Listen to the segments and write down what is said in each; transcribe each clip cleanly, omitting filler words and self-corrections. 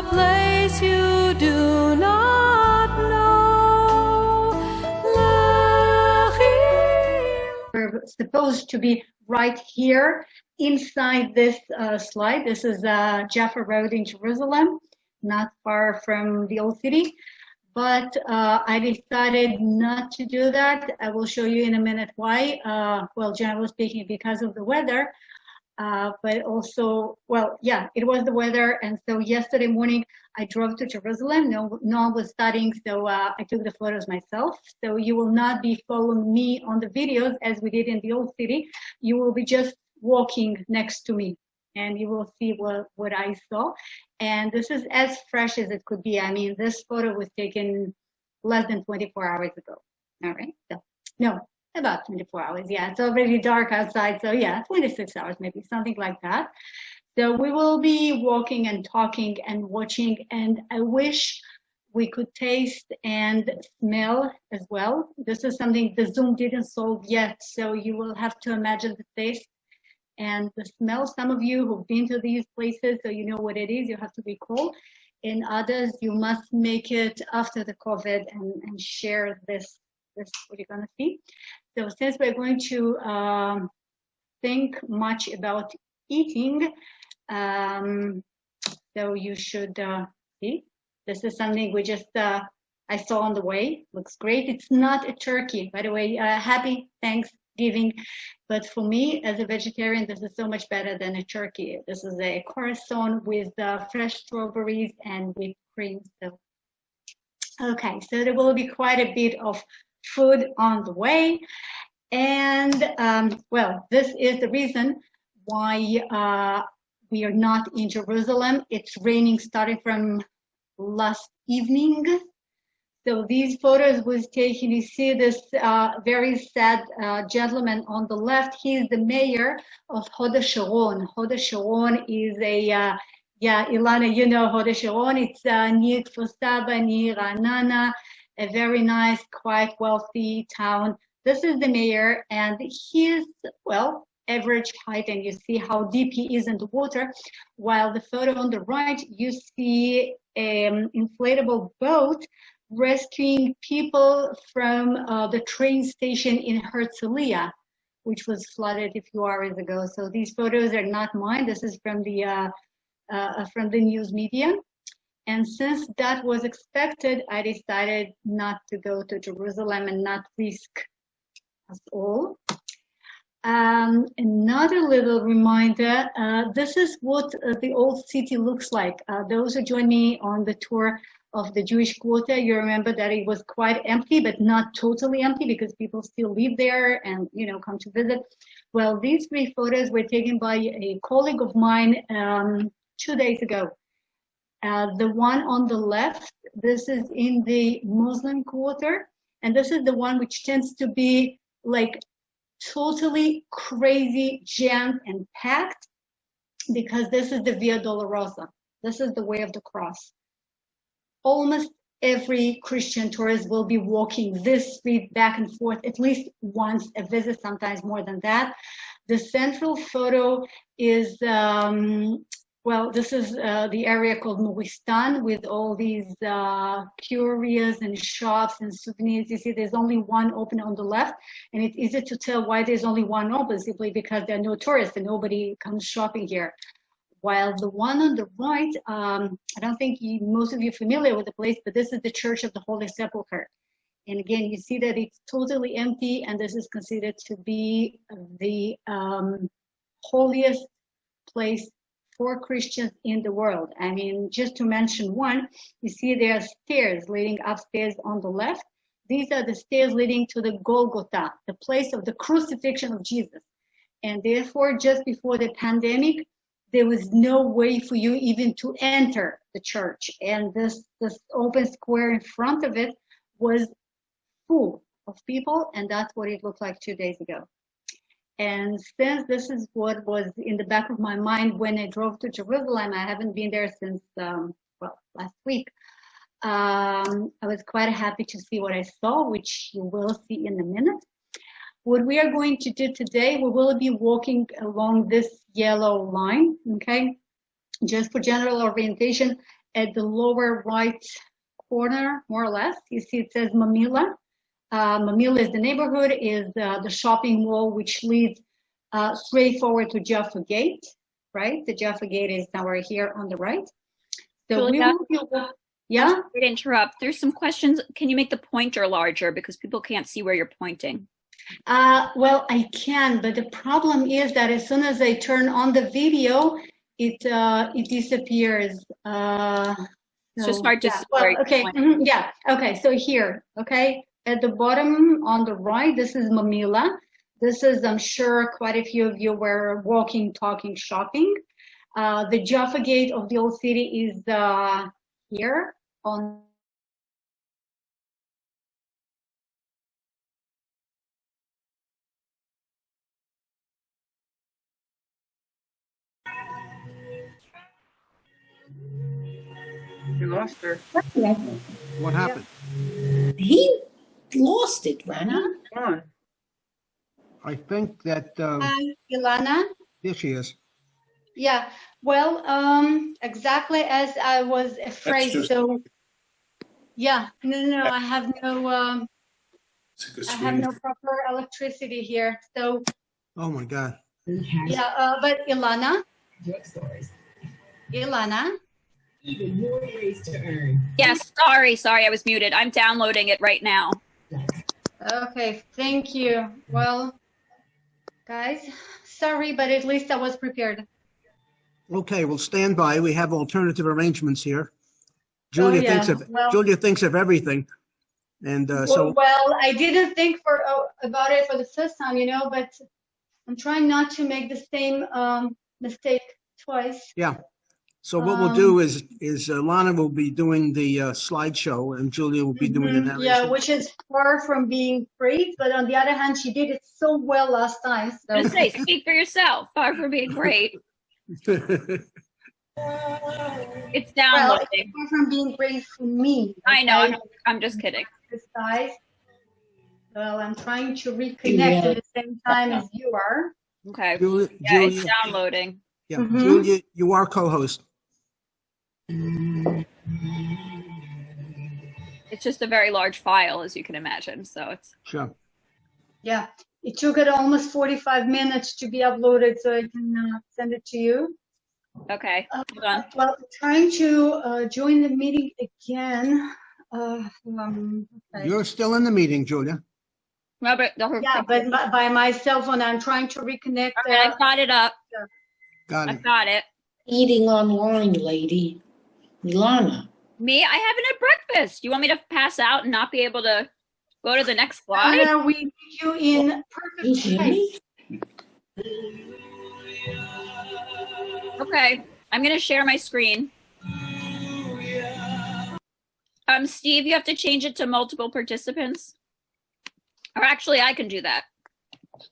place you do not know. We're supposed to be right here inside this slide. This is Jaffa Road in Jerusalem, not far from the old city. But I decided not to do that. I will show you in a minute why. Well, generally speaking, because of the weather, but also, well, yeah, it was the weather. And so yesterday morning, I drove to Jerusalem. No one was studying, so I took the photos myself. So you will not be following me on the videos as we did in the old city. You will be just walking next to me, and you will see what I saw. And this is as fresh as it could be. I mean, this photo was taken less than 24 hours ago. All right. So, no, about 24 hours. Yeah, it's already dark outside. So yeah, 26 hours, maybe something like that. So we will be walking and talking and watching. And I wish we could taste and smell as well. This is something the Zoom didn't solve yet. So you will have to imagine the taste and the smell. Some of you who've been to these places, so you know what it is, you have to recall. In others, you must make it after the COVID and share this what you're gonna see. So since we're going to think much about eating, so you should see. This is something we just, I saw on the way, looks great. It's not a turkey, by the way, happy Thanksgiving. But for me, as a vegetarian, this is so much better than a turkey. This is a croissant with fresh strawberries and whipped cream. So, okay, so there will be quite a bit of food on the way. And, well, this is the reason why we are not in Jerusalem. It's raining starting from last evening. So these photos was taken, you see this very sad gentleman on the left. He is the mayor of Hod HaSharon. Hod HaSharon is a, yeah, Ilana, you know Hod HaSharon. It's near Kfar Saba, near Ra'anana, a very nice, quite wealthy town. This is the mayor, and he's, well, average height, and you see how deep he is in the water. While the photo on the right, you see an inflatable boat rescuing people from the train station in Herzliya, which was flooded a few hours ago. So these photos are not mine. This is from the news media. And since that was expected, I decided not to go to Jerusalem and not risk us all. Another little reminder, this is what the old city looks like. Those who joined me on the tour of the Jewish quarter, you remember that it was quite empty, but not totally empty because people still live there and, you know, come to visit. Well, these three photos were taken by a colleague of mine 2 days ago. The one on the left, this is in the Muslim quarter, and this is the one which tends to be like totally crazy, jammed and packed, because this is the Via Dolorosa. This is the way of the cross. Almost every Christian tourist will be walking this street back and forth at least once a visit, sometimes more than that. The central photo is, well, this is the area called Nuristan with all these curios and shops and souvenirs. You see there's only one open on the left, and it's easy to tell why there's only one open, simply because there are no tourists and nobody comes shopping here. While the one on the right, I don't think most of you are familiar with the place, but this is the Church of the Holy Sepulchre. And again, you see that it's totally empty, and this is considered to be the holiest place for Christians in the world. I mean, just to mention one, you see there are stairs leading upstairs on the left. These are the stairs leading to the Golgotha, the place of the crucifixion of Jesus. And therefore, just before the pandemic, there was no way for you even to enter the church. And this open square in front of it was full of people, and that's what it looked like 2 days ago. And since this is what was in the back of my mind when I drove to Jerusalem, I haven't been there since, well, last week. I was quite happy to see what I saw, which you will see in a minute. What we are going to do today, we will be walking along this yellow line, okay? Just for general orientation, at the lower right corner, more or less. You see it says Mamila. Mamila is the neighborhood, is the shopping mall which leads straight forward to Jaffa Gate, right? The Jaffa Gate is somewhere here on the right. So Julia, we will be, yeah? sorry to interrupt. There's some questions. Can you make the pointer larger because people can't see where you're pointing? Well, I can, but the problem is that as soon as I turn on the video, it disappears. It's just hard to see. Well, okay, yeah, okay, so here, okay, at the bottom on the right, this is Mamila. This is, I'm sure, quite a few of you were walking, talking, shopping. The Jaffa Gate of the old city is here on. You lost her. What happened? He lost it, Rana. Come on. I think that, Hi, Ilana. here she is. Yeah, well, exactly as I was afraid. So, yeah, no, I have no, I have no proper electricity here. So, Oh my God. yeah, but Ilana, Even more ways to earn. Yes, sorry, I was muted. I'm downloading it right now. okay, thank you. Well, guys, sorry, but at least I was prepared. Okay, well, stand by. We have alternative arrangements here. Julia yeah, thinks of well- Julia thinks of everything, and so Well, I didn't think about it for the first time, you know, but I'm trying not to make the same mistake twice. yeah. So what we'll do is Lana will be doing the slideshow, and Julia will be doing the narration. Yeah, which is far from being great, but on the other hand, she did it so well last time. So. Just say, speak for yourself. Far from being great. It's Well, downloading. it's far from being great for me. I know. okay? I'm just kidding. This guys. Well, I'm trying to reconnect at the same time as you are. Okay. Julia, Yeah, it's downloading. yeah, Mhm. Julia, you are co-host. It's just a very large file, as you can imagine. So it's Sure. Yeah, it took it almost 45 minutes to be uploaded, so I can send it to you. okay. Hold on. Well, trying to join the meeting again. Okay. You're still in the meeting, Julia. Robert, Yeah, but by my cell phone, I'm trying to reconnect. Okay, I've got it up. Got I've it. got it. Eating online, lady. Milana. Me, I haven't had breakfast. You want me to pass out and not be able to go to the next slide? Anna, we need you in You perfect hear shape. me? Okay, I'm gonna share my screen. Steve, you have to change it to multiple participants. Or actually, I can do that.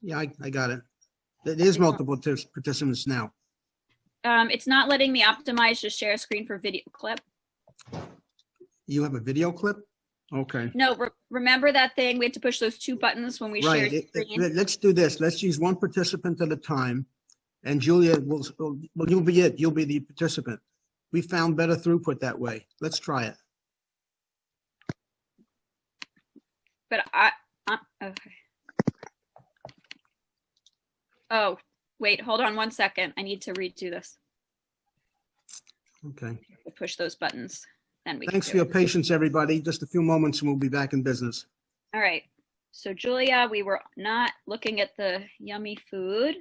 Yeah, I got it. It is multiple participants now. It's not letting me optimize just share screen for video clip. You have a video clip? Okay. No, remember that thing? We had to push those two buttons when we Right. shared screen. Let's do this. Let's use one participant at a time. And Julia will, well, you'll be it. You'll be the participant. We found better throughput that way. Let's try it. But okay. Oh, wait, hold on 1 second. I need to redo this. Okay. Push those buttons. Then we Thanks can for your patience, everybody. Just a few moments and we'll be back in business. All right. So Julia, we were not looking at the yummy food.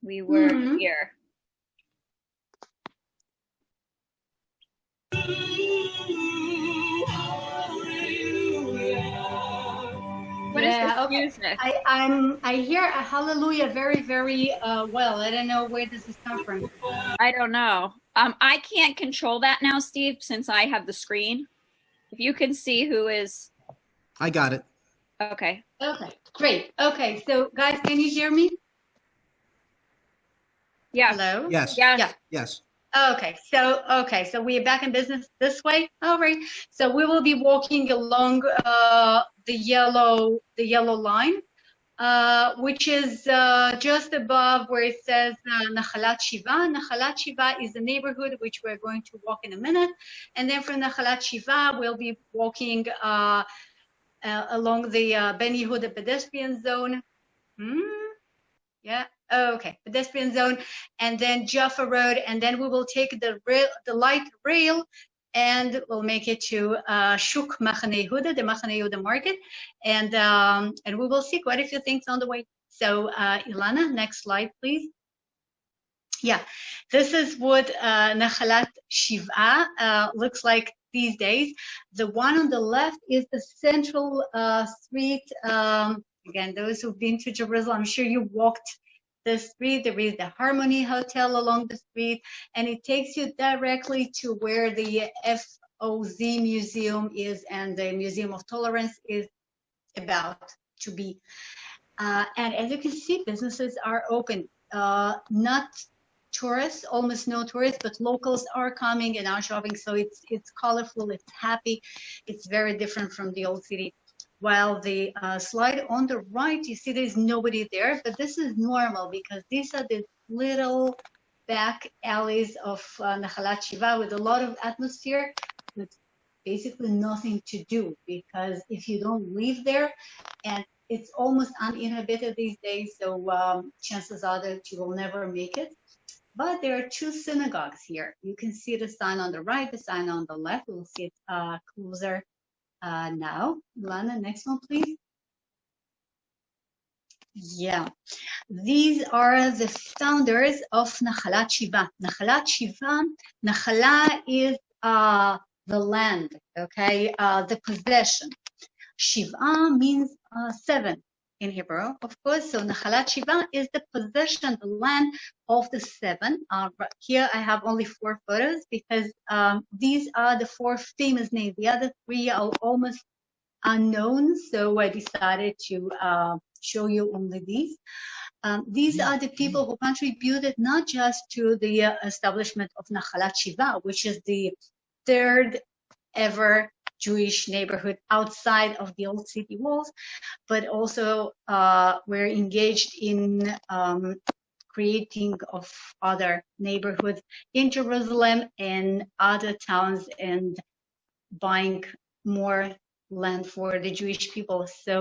We were here. What is this music? I hear a hallelujah very, very well. I don't know where this is coming from. I don't know. I can't control that now, Steve, since I have the screen. If you can see who is. I got it. Okay. Okay, great. Okay, so guys, can you hear me? Yeah. Hello? Yes. Yeah. Yes. Okay, so we are back in business this way. All right. So we will be walking along the yellow line. which is just above where it says Nahalat Shiv'a. Nahalat Shiv'a is the neighborhood which we're going to walk in a minute. And then from Nahalat Shiv'a, we'll be walking along the Ben Yehuda pedestrian zone. Yeah, okay, pedestrian zone. And then Jaffa Road. And then we will take the light rail and we'll make it to Shuk Mahane Yehuda, the Mahane Yehuda market, and we will see quite a few things on the way. So, Ilana, next slide, please. Yeah, this is what Nahalat Shiv'a looks like these days. The one on the left is the central street. Again, those who've been to Jerusalem, I'm sure you walked the street. There is the Harmony Hotel along the street, and it takes you directly to where the FOZ Museum is and the Museum of Tolerance is about to be. And as you can see, businesses are open. Not tourists, almost no tourists, but locals are coming and are shopping. So it's colorful, it's happy, it's very different from the old city. While the slide on the right, you see there's nobody there, but this is normal because these are the little back alleys of Nahalat Shiv'a with a lot of atmosphere, with basically nothing to do, because if you don't live there, and it's almost uninhabited these days, so chances are that you will never make it. But there are two synagogues here. You can see the sign on the right, the sign on the left. We'll see it closer now. Lana, next one, please. Yeah, these are the founders of Nahalat Shiv'a. Nahalat Shiv'a, Nahala is the land, okay, the possession. Shiv'a means 7 in Hebrew, of course. So Nahalat Shiv'a is the possession, the land of the 7. Here I have only 4 photos because these are the 4 famous names. The other 3 are almost unknown, so I decided to show you only these. These are the people who contributed not just to the establishment of Nahalat Shiv'a, which is the 3rd ever Jewish neighborhood outside of the old city walls, but also we're engaged in creating of other neighborhoods in Jerusalem and other towns and buying more land for the Jewish people. So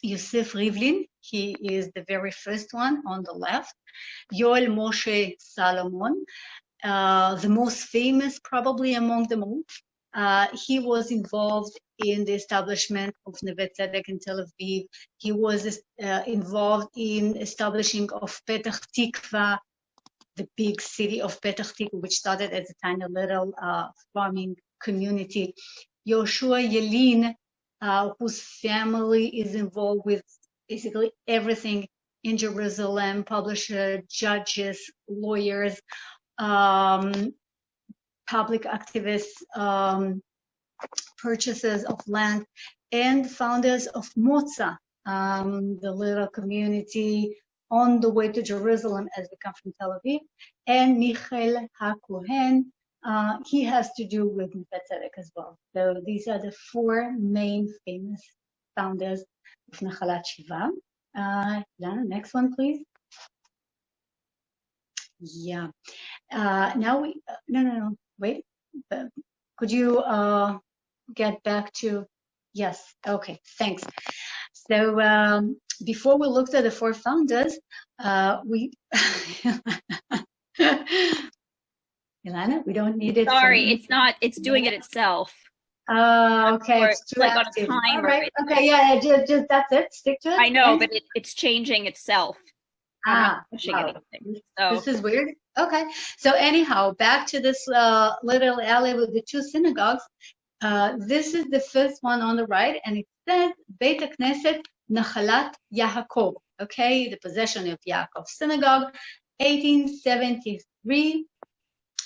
Yosef Rivlin, he is the very first one on the left. Yoel Moshe Salomon, the most famous probably among them all. He was involved in the establishment of Neve Tzedek in Tel Aviv. He was involved in establishing of Petach Tikva, the big city of Petach Tikva, which started as a tiny little farming community. Yoshua Yelin, whose family is involved with basically everything in Jerusalem, publisher, judges, lawyers, public activists, purchasers of land, and founders of Moza, the little community on the way to Jerusalem as we come from Tel Aviv, and Michael HaKohen. He has to do with Neve Tzedek as well. So these are the 4 main famous founders of Nahalat Shiv'a. Lana, next one, please. Yeah. Now we, no, wait. Could you get back to, yes, okay, thanks. So before we looked at the 4 founders, we, Ilana, we don't need it. Sorry, it's not, it's doing it itself. Okay, Or it's too like active. on a timer. All right, okay, yeah, just that's it, stick to it. I know, Okay. but it's changing itself. I'm not pushing anything. So This is weird. Okay, so anyhow, back to this little alley with the 2 synagogues. This is the first one on the right, and it says Beit Knesset Nahalat Yaakov. Okay, the possession of Yaakov Synagogue, 1873.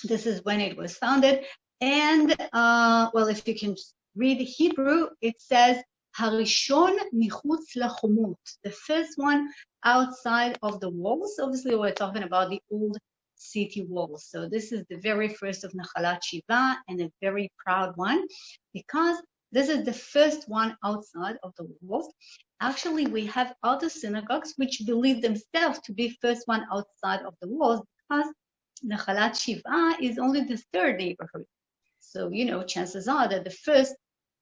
This is when it was founded. And well, if you can read Hebrew, it says Harishon Michutz Lachomot, the first one outside of the walls. Obviously, we're talking about the old city walls. So this is the very first of Nahalat Shiv'a, and a very proud one, because this is the first one outside of the walls. Actually, we have other synagogues which believe themselves to be first one outside of the walls because Nahalat Shiv'a is only the third neighborhood. So, chances are that the first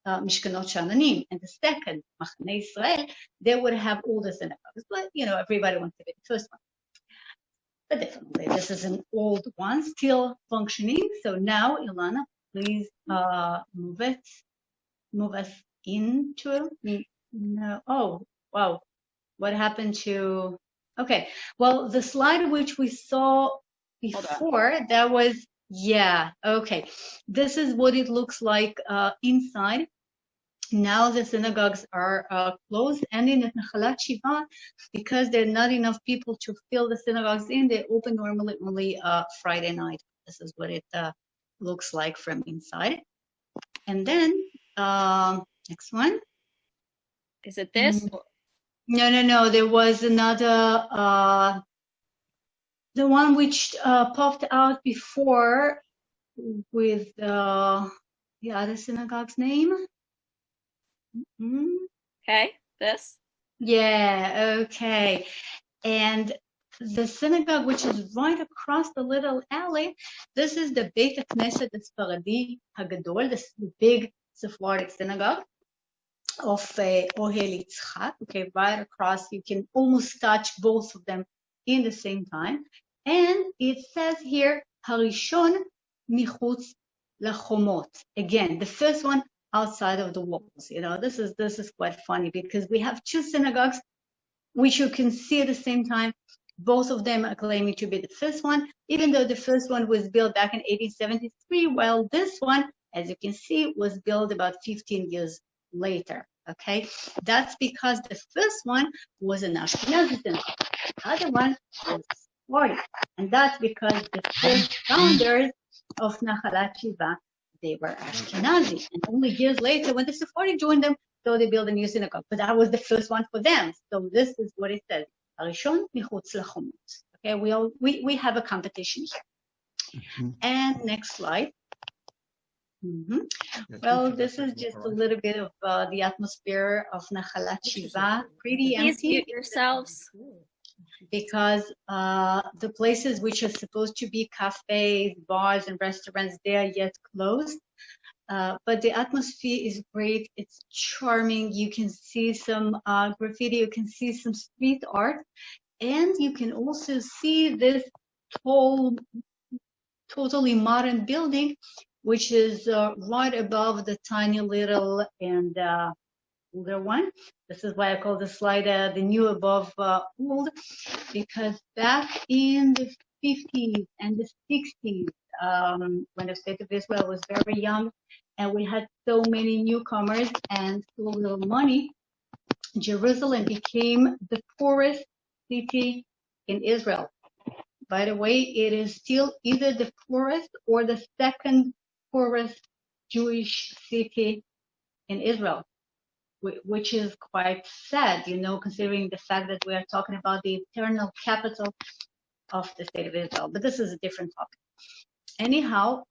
Mishkanot Sha'ananim and the second Mahane Israel, they would have all the synagogues. But, everybody wants to be the first one. But definitely, this is an old one, still functioning. So now, Ilana, please move us into. No. Oh, wow. What happened to? Okay. Well, the slide which we saw before, that was, yeah. Okay. This is what it looks like inside. Now the synagogues are closed, and in Nahalat Shiv'a, because there are not enough people to fill the synagogues in, they open normally only Friday night. This is what it looks like from inside. And then next one. Is it this? No. There was another, the one which popped out before with the other synagogue's name. Okay, this? Yeah, okay. And the synagogue, which is right across the little alley, this is the Beit HaKnesset Sfaradi Hagadol, the big Sephardic synagogue of Ohel Yitzchak. Okay, right across, you can almost touch both of them in the same time. And it says here, Harishon Michutz Lachomot. Again, the first one outside of the walls. This is quite funny because we have two synagogues which you can see at the same time. Both of them are claiming to be the first one, even though the first one was built back in 1873, while this one, as you can see, was built about 15 years later. Okay, that's because the first one was an Ashkenazi synagogue. The other one was Sephardi, and that's because the first founders of Nahalat Shiv'a, they were Ashkenazi, and only years later, when the Sephardi joined them, so they built a new synagogue. But that was the first one for them. So this is what it says: Harishon michutz lachomot. Okay, we have a competition here. And next slide. Well, this is just a little bit of the atmosphere of Nahalat Shiv'a. Pretty Please empty. mute yourselves. Because the places which are supposed to be cafes, bars, and restaurants, they are yet closed. But the atmosphere is great. It's charming. You can see some graffiti. You can see some street art. And you can also see this tall, totally modern building, which is right above the tiny little and older one. This is why I call the slide the new above old, because back in the 50s and the 60s, when the state of Israel was very young and we had so many newcomers and so little money, Jerusalem became the poorest city in Israel. By the way, it is still either the poorest or the second poorest Jewish city in Israel, which is quite sad, considering the fact that we are talking about the eternal capital of the state of Israel. But this is a different topic. Anyhow,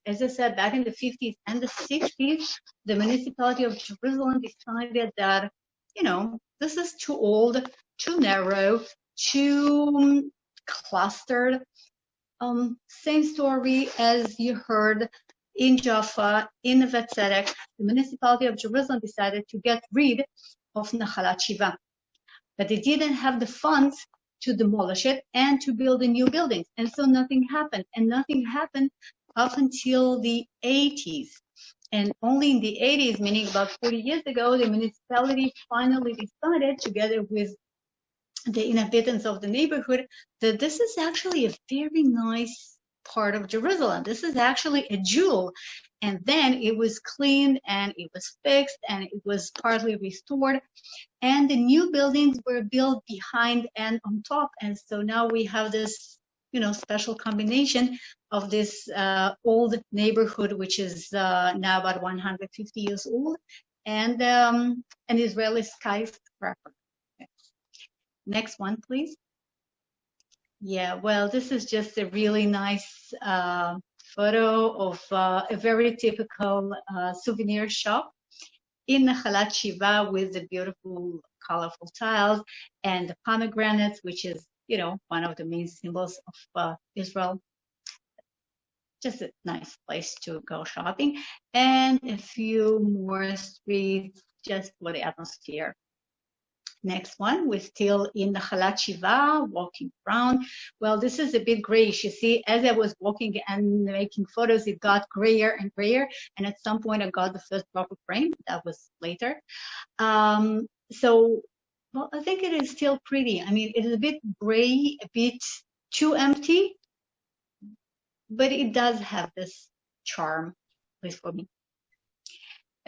as I said, back in the 50s and the 60s, the municipality of Jerusalem decided that, this is too old, too narrow, too clustered. Same story as you heard in Jaffa, in Neve Tzedek. The municipality of Jerusalem decided to get rid of Nahalat Shiv'a, but they didn't have the funds to demolish it and to build a new buildings. And so nothing happened. And nothing happened up until the 80s. And only in the 80s, meaning about 40 years ago, the municipality finally decided, together with the inhabitants of the neighborhood, that this is actually a very nice part of Jerusalem. This is actually a jewel. And then it was cleaned and it was fixed and it was partly restored. And the new buildings were built behind and on top. And so now we have this, special combination of this old neighborhood, which is now about 150 years old, and an Israeli skyscraper. Next one, please. Yeah, well, this is just a really nice photo of a very typical souvenir shop in Nahalat Shiv'a with the beautiful colorful tiles, and the pomegranates, which is, you know, one of the main symbols of Israel. Just a nice place to go shopping, and a few more streets just for the atmosphere. Next one, we're still in Nahalat Shiv'a, walking around. Well, this is a bit grayish. You see, as I was walking and making photos, it got grayer and grayer. And at some point, I got the first proper frame. That was later. So, well, I think it is still pretty. I mean, it is a bit gray, a bit too empty, but it does have this charm, at least for me.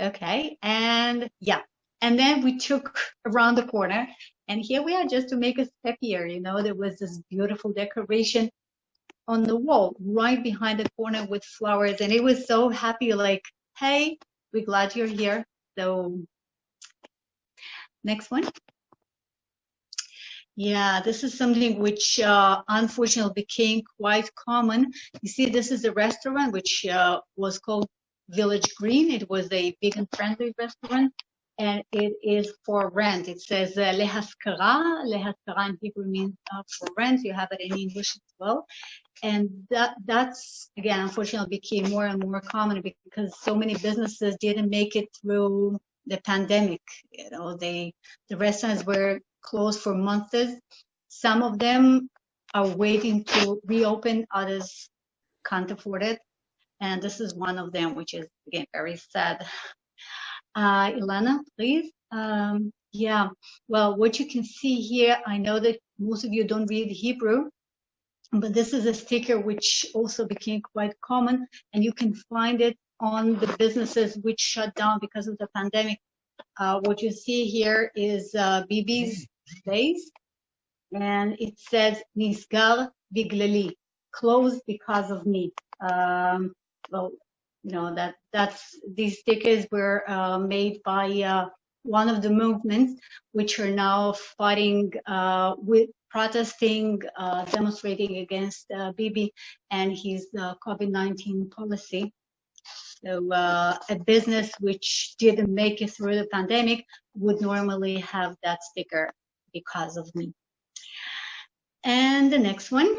Okay, and yeah. And then we took around the corner, and here we are just to make us happier. You know, there was this beautiful decoration on the wall right behind the corner with flowers, and it was so happy, like, hey, we're glad you're here. So next one. Yeah, this is something which unfortunately became quite common. You see, this is a restaurant which was called Village Green. It was a vegan-friendly restaurant. And it is for rent. It says lehaskara. Lehaskara in Hebrew means for rent. You have it in English as well. And that's, again, unfortunately became more and more common because so many businesses didn't make it through the pandemic. You know, the restaurants were closed for months. Some of them are waiting to reopen. Others can't afford it. And this is one of them, which is, again, very sad. Ilana, please. Yeah, well, what you can see here, I know that most of you don't read Hebrew, but this is a sticker which also became quite common, and you can find it on the businesses which shut down because of the pandemic. What you see here is Bibi's place, and it says Nisgar Biglali, closed because of me. Well, you know, that's these stickers were made by one of the movements which are now fighting with protesting, demonstrating against Bibi and his COVID-19 policy. So a business which didn't make it through the pandemic would normally have that sticker because of me. And the next one,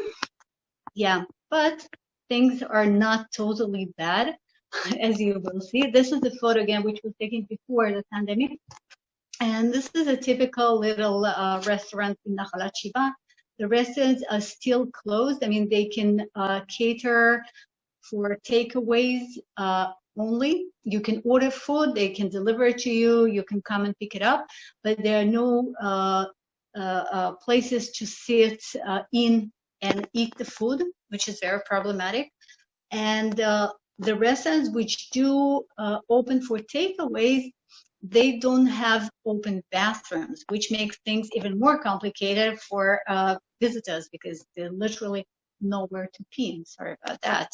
yeah, but things are not totally bad. As you will see, this is the photo again, which was taken before the pandemic. And this is a typical little restaurant in Nahalat Shiv'a. The restaurants are still closed. I mean, they can cater for takeaways only. You can order food, they can deliver it to you, you can come and pick it up, but there are no places to sit in and eat the food, which is very problematic. And the restaurants which do open for takeaways, they don't have open bathrooms, which makes things even more complicated for visitors because there's literally nowhere to pee. Sorry about that.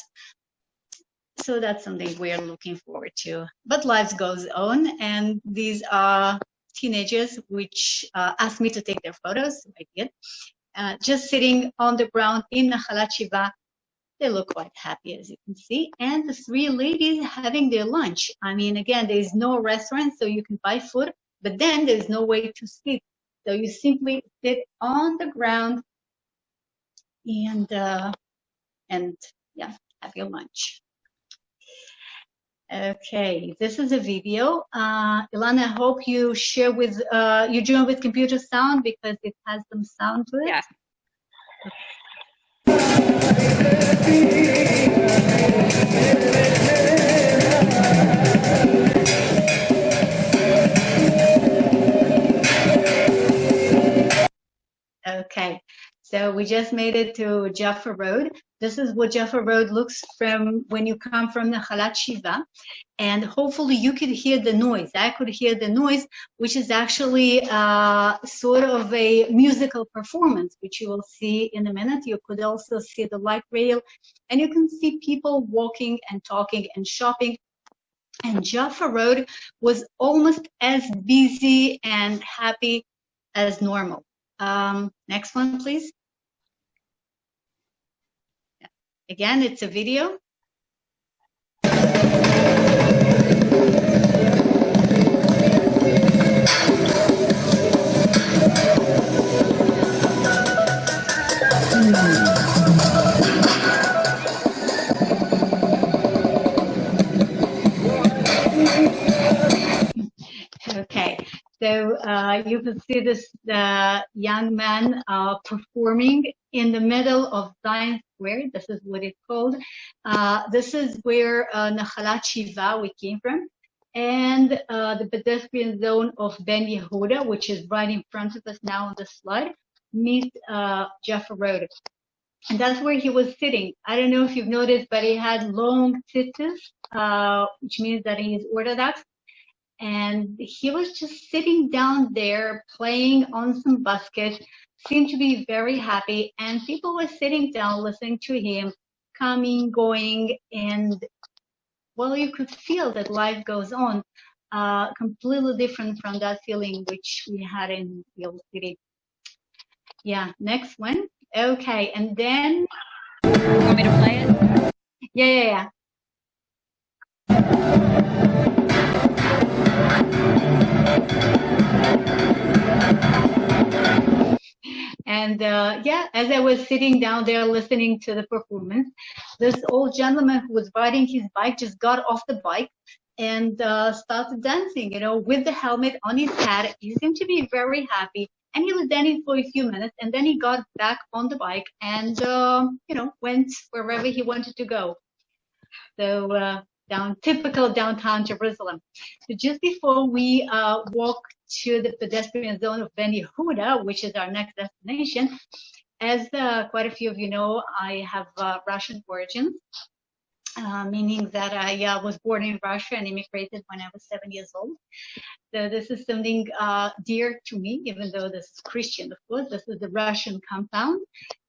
So that's something we're looking forward to. But life goes on, and these are teenagers which asked me to take their photos. So I did. Just sitting on the ground in Nahalat Shiv'a. They look quite happy, as you can see. And the three ladies having their lunch. I mean, again, there is no restaurant, so you can buy food, but then there's no way to sit. So you simply sit on the ground and yeah, have your lunch. Okay, this is a video. Ilana, I hope you share with, you're doing with computer sound because it has some sound to it. Yeah. Okay, so we just made it to Jaffa Road. This is what Jaffa Road looks from when you come from Nahalat Shiv'a, and hopefully you could hear the noise. I could hear the noise, which is actually sort of a musical performance, which you will see in a minute. You could also see the light rail, and you can see people walking and talking and shopping. And Jaffa Road was almost as busy and happy as normal. Next one, please. Again, it's a video. So you can see this young man performing in the middle of Zion Square. This is what it's called. This is where Nahalat Shiv'a we came from, and the pedestrian zone of Ben Yehuda, which is right in front of us now on the slide, meets Jaffa Road. And that's where he was sitting. I don't know if you've noticed, but he had long tzitzis, which means that he's Orthodox. And he was just sitting down there playing on some basket, seemed to be very happy. And people were sitting down listening to him, coming, going, and well, you could feel that life goes on, completely different from that feeling which we had in the old city. Yeah, next one. Okay, and then... You want me to play it? Yeah. And as I was sitting down there listening to the performance, this old gentleman who was riding his bike just got off the bike and started dancing, with the helmet on his head. He seemed to be very happy. And he was dancing for a few minutes, and then he got back on the bike and, went wherever he wanted to go. So typical downtown Jerusalem. So just before we walk to the pedestrian zone of Ben Yehuda, which is our next destination, as quite a few of you know, I have Russian origins, meaning that I was born in Russia and immigrated when I was 7 years old. So this is something dear to me, even though this is Christian, of course. This is the Russian compound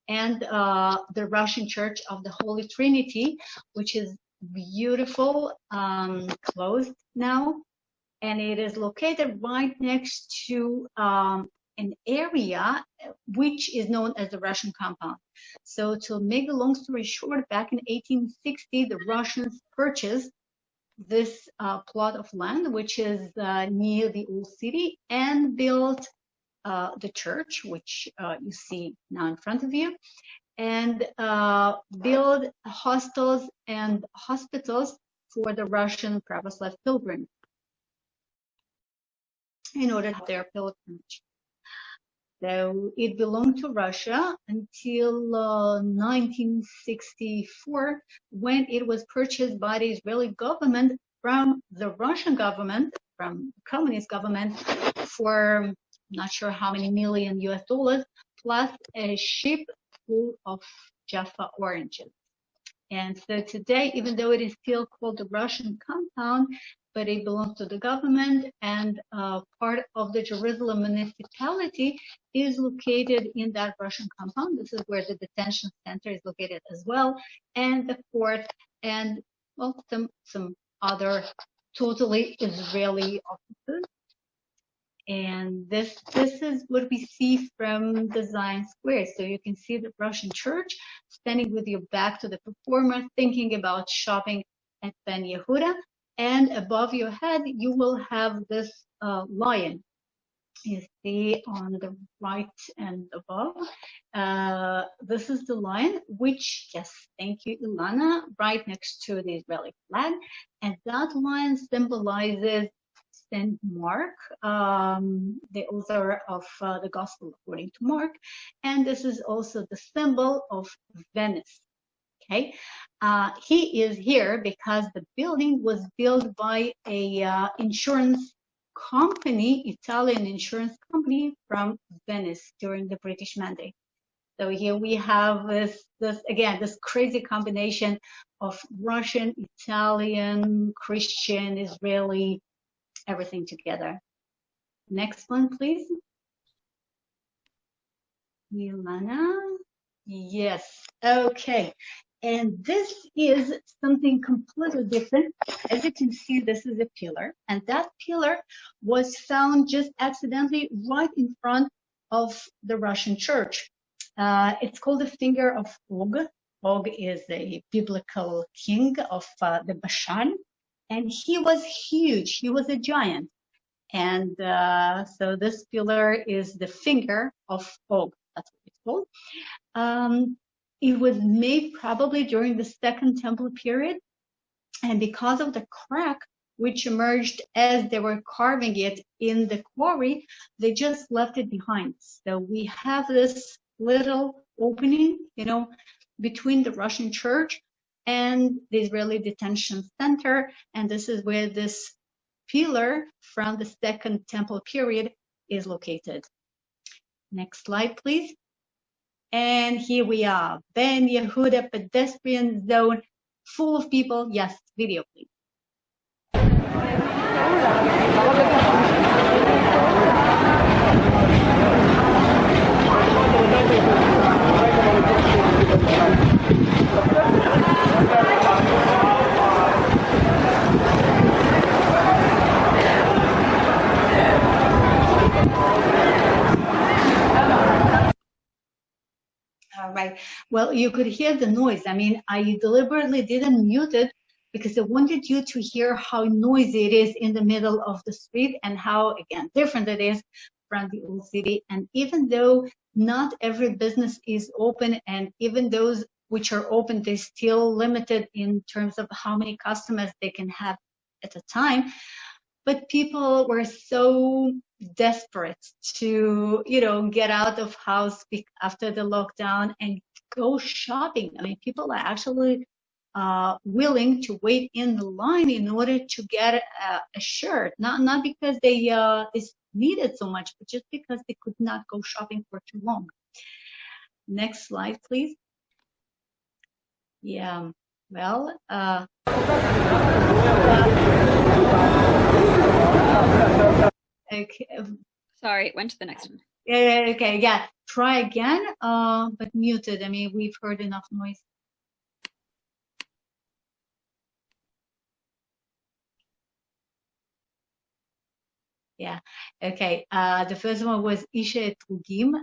and the Russian Church of the Holy Trinity, which is beautiful, closed now. And it is located right next to an area which is known as the Russian compound. So to make the long story short, back in 1860, the Russians purchased this plot of land, which is near the old city, and built the church, which you see now in front of you, and build hostels and hospitals for the Russian Pravoslav pilgrims in order to have their pilgrimage. So it belonged to Russia until 1964, when it was purchased by the Israeli government from the Russian government, from the communist government, for not sure how many million US dollars, plus a ship full of Jaffa oranges. And so today, even though it is still called the Russian compound, but it belongs to the government, and part of the Jerusalem municipality is located in that Russian compound. This is where the detention center is located as well, and the court, and well, some other totally Israeli offices. And this is what we see from the Zion Square. So you can see the Russian church standing with your back to the performer, thinking about shopping at Ben Yehuda. And above your head, you will have this lion. You see on the right and above. This is the lion, which, yes, thank you, Ilana, right next to the Israeli flag. And that lion symbolizes Saint Mark, the author of the Gospel according to Mark. And this is also the symbol of Venice. Okay, he is here because the building was built by a insurance company, Italian insurance company from Venice during the British Mandate. So here we have this crazy combination of Russian, Italian, Christian, Israeli, everything together. Next one, please. Milana. Yes. Okay. And this is something completely different. As you can see, this is a pillar, and that pillar was found just accidentally right in front of the Russian church. It's called the finger of Og. Og is a biblical king of the Bashan, and he was huge. He was a giant. And so this pillar is the finger of Og. That's what it's called. It was made probably during the Second Temple period, and because of the crack which emerged as they were carving it in the quarry. They just left it behind. So we have this little opening, between the Russian church and the Israeli detention center. And this is where this pillar from the Second Temple period is located. Next slide, please. And here we are, Ben Yehuda pedestrian zone, full of people. Yes, video, please. All right. Well, you could hear the noise. I mean, I deliberately didn't mute it because I wanted you to hear how noisy it is in the middle of the street and how, again, different it is from the old city. And even though not every business is open, and even those which are open, they're still limited in terms of how many customers they can have at a time. But people were so desperate to, get out of house after the lockdown and go shopping. I mean, people are actually willing to wait in the line in order to get a shirt, not because they need it so much, but just because they could not go shopping for too long. Next slide, please. Yeah, well, okay. Sorry, it went to the next one. Yeah, okay, yeah. Try again, but muted. I mean, we've heard enough noise. Yeah, okay. The first one was Isha Etrugim.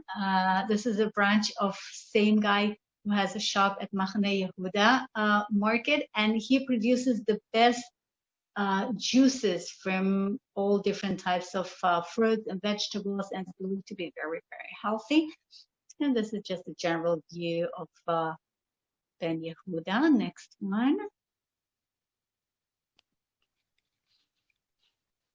This is a branch of same guy who has a shop at Mahane Yehuda market, and he produces the best juices from all different types of fruits and vegetables, and it's believed to be very, very healthy. And this is just a general view of Ben Yehuda. Next one.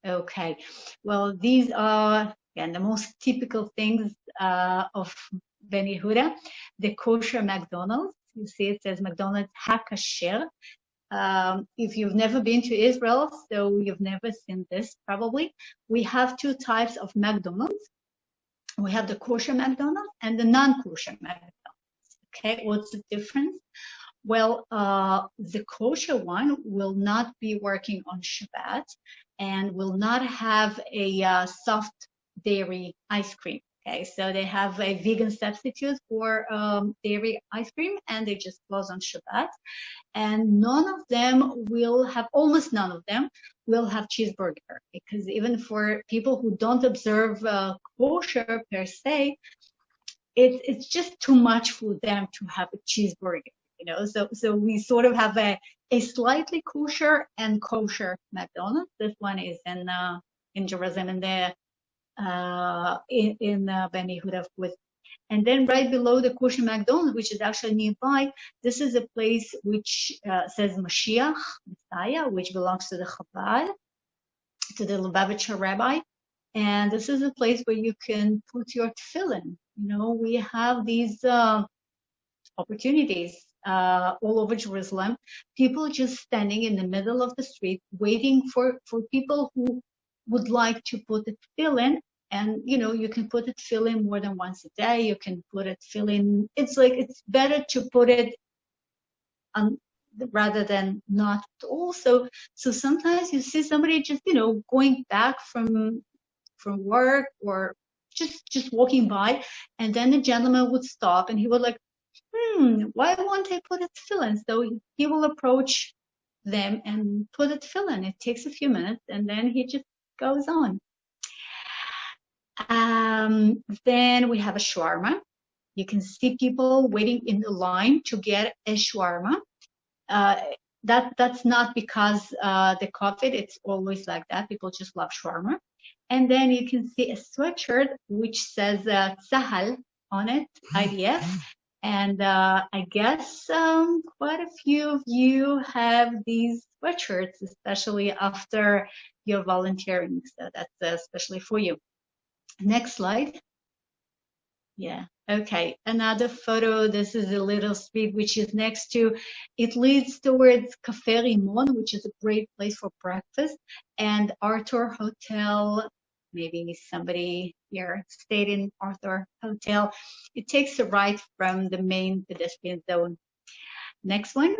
Okay, well, these are, again, the most typical things of Ben Yehuda. The kosher McDonald's, you see it says McDonald's HaKasher. If you've never been to Israel, so you've never seen this probably. We have two types of McDonald's. We have the kosher McDonald's and the non-kosher McDonald's. Okay, what's the difference? Well, the kosher one will not be working on Shabbat and will not have a soft dairy ice cream. Okay, so they have a vegan substitute for dairy ice cream, and they just close on Shabbat. And none of them will have, almost none of them will have cheeseburger, because even for people who don't observe kosher per se, it's just too much for them to have a cheeseburger. So we sort of have a slightly kosher and kosher McDonald's. This one is in Jerusalem, and there in Ben Yehuda with. And then right below the kosher McDonald's, which is actually nearby, this is a place which says Mashiach, Messiah, which belongs to the Chabad, to the Lubavitcher rabbi. And this is a place where you can put your tefillin. We have these opportunities all over Jerusalem. People just standing in the middle of the street, waiting for people who would like to put the tefillin. And, you can put it tefillin more than once a day. You can put it tefillin. It's better to put it on rather than not also. So sometimes you see somebody just, going back from work or just walking by, and then the gentleman would stop and he would why won't I put a tefillin? So he will approach them and put a tefillin. It takes a few minutes, and then he just goes on. Then we have a shawarma. You can see people waiting in the line to get a shawarma. That's not because the COVID, it's always like that. People just love shawarma. And then you can see a sweatshirt which says Tzahal on it, IDF. And I guess quite a few of you have these sweatshirts, especially after your volunteering. So that's especially for you. Next slide. Yeah. Okay. Another photo. This is a little street which is next to, it leads towards Café Rimon, which is a great place for breakfast, and Arthur Hotel. Maybe somebody here stayed in Arthur Hotel. It takes a right from the main pedestrian zone. Next one.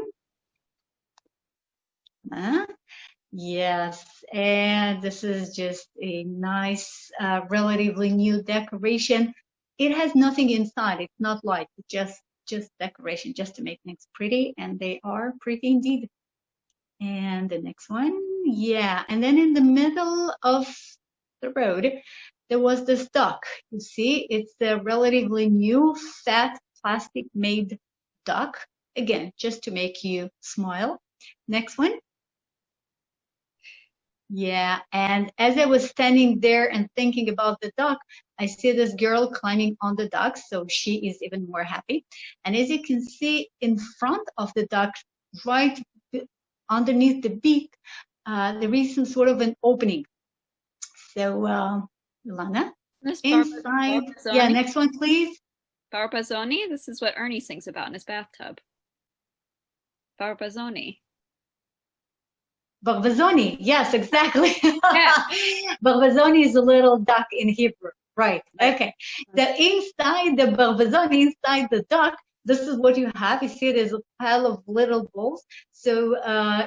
Yes, and this is just a nice, relatively new decoration. It has nothing inside. It's not light. It's just decoration, just to make things pretty, and they are pretty indeed. And the next one, yeah. And then in the middle of the road, there was this duck. You see, it's a relatively new, fat, plastic-made duck. Again, just to make you smile. Next one. Yeah, and as I was standing there and thinking about the duck, I see this girl climbing on the duck, so she is even more happy. And as you can see in front of the duck, right underneath the beak, there is some sort of an opening. So, Ilana, inside, yeah, next one, please. Barbazzoni, this is what Ernie sings about in his bathtub. Barbazzoni. Barbazzoni, yes, exactly. Yes. Barbazzoni is a little duck in Hebrew, right? Okay. So inside the barbazzoni, inside the duck, this is what you have. You see, there's a pile of little balls. So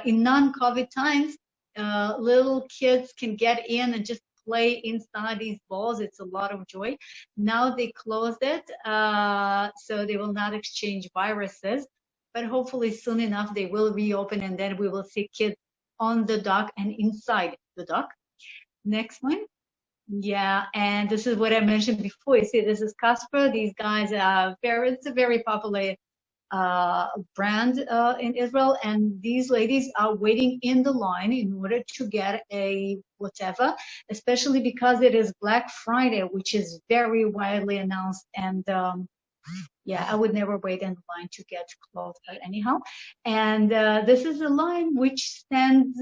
in non-COVID times, little kids can get in and just play inside these balls. It's a lot of joy. Now they closed it, so they will not exchange viruses. But hopefully soon enough they will reopen, and then we will see kids on the dock and inside the dock. Next one. Yeah, and this is what I mentioned before. You see, this is Casper. These guys are it's a very popular brand in Israel, and these ladies are waiting in the line in order to get a whatever, especially because it is Black Friday, which is very widely announced. And yeah, I would never wait in line to get clothes, but anyhow. And this is a line which stands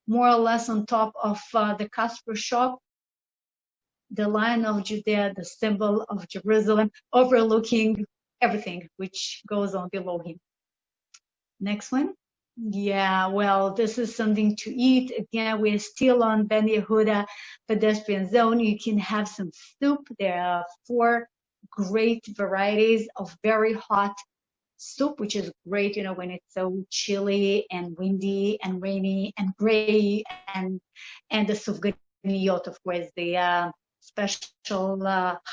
more or less on top of the Casper shop, the Lion of Judea, the symbol of Jerusalem, overlooking everything which goes on below him. Next one. Yeah, well, this is something to eat. Again, we're still on Ben Yehuda pedestrian zone. You can have some soup. There are 4 great varieties of very hot soup, which is great, you know, when it's so chilly and windy and rainy and gray, and the sufganiyot, of course, the special